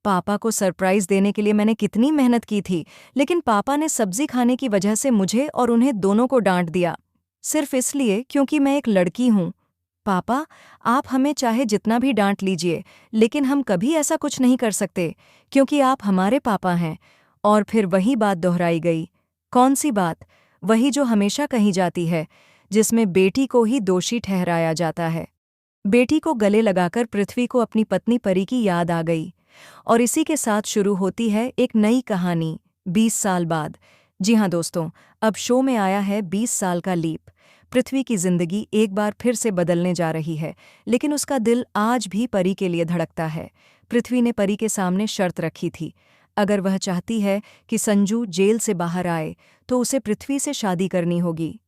पापा को सरप्राइज देने के लिए मैंने कितनी मेहनत की थी, लेकिन पापा ने सब्जी खाने की वजह से मुझे और उन्हें दोनों को डांट दिया, सिर्फ इसलिए क्योंकि मैं एक लड़की हूँ। पापा, आप हमें चाहे जितना भी डांट लीजिए, लेकिन हम कभी ऐसा कुछ नहीं कर सकते, क्योंकि आप हमारे पापा हैं। और फिर वही बात दोहराई गई। कौन सी बात? वही जो हमेशा कही जाती है, जिसमें बेटी को ही दोषी ठहराया जाता है। बेटी को गले लगाकर पृथ्वी को अपनी पत्नी परी की याद आ गई। और इसी के साथ शुरू होती है एक नई कहानी, 20 साल बाद। जी हाँ दोस्तों, अब शो में आया है 20 साल का लीप। पृथ्वी की जिंदगी एक बार फिर से बदलने जा रही है, लेकिन उसका दिल आज भी परी के लिए धड़कता है। पृथ्वी ने परी के सामने शर्त रखी थी। अगर वह चाहती है कि संजू जेल से बाहर आए, तो उसे पृथ्वी से शादी करनी होगी।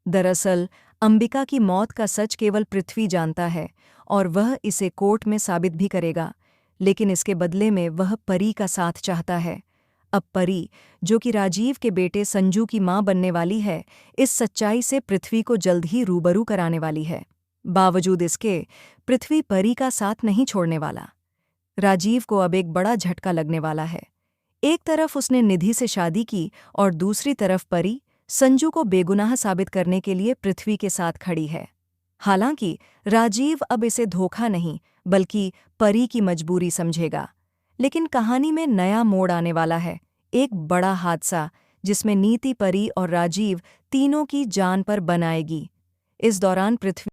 दरअसल अंबिका की मौत का सच केवल पृथ्वी जानता है, और वह इसे कोर्ट में साबित भी करेगा। लेकिन इसके बदले में वह परी का साथ चाहता है। अब परी, जो कि राजीव के बेटे संजू की मां बनने वाली है, इस सच्चाई से पृथ्वी को जल्द ही रूबरू कराने वाली है। बावजूद इसके, पृथ्वी परी का साथ नहीं छोड़ने वाला। राजीव को अब एक बड़ा झटका लगने वाला है। एक तरफ उसने निधि से शादी की, और दूसरी तरफ परी संजू को बेगुनाह साबित करने के लिए पृथ्वी के साथ खड़ी है। हालांकि राजीव अब इसे धोखा नहीं, बल्कि परी की मजबूरी समझेगा। लेकिन कहानी में नया मोड़ आने वाला है, एक बड़ा हादसा, जिसमें नीति, परी और राजीव तीनों की जान पर बनाएगी। इस दौरान पृथ्वी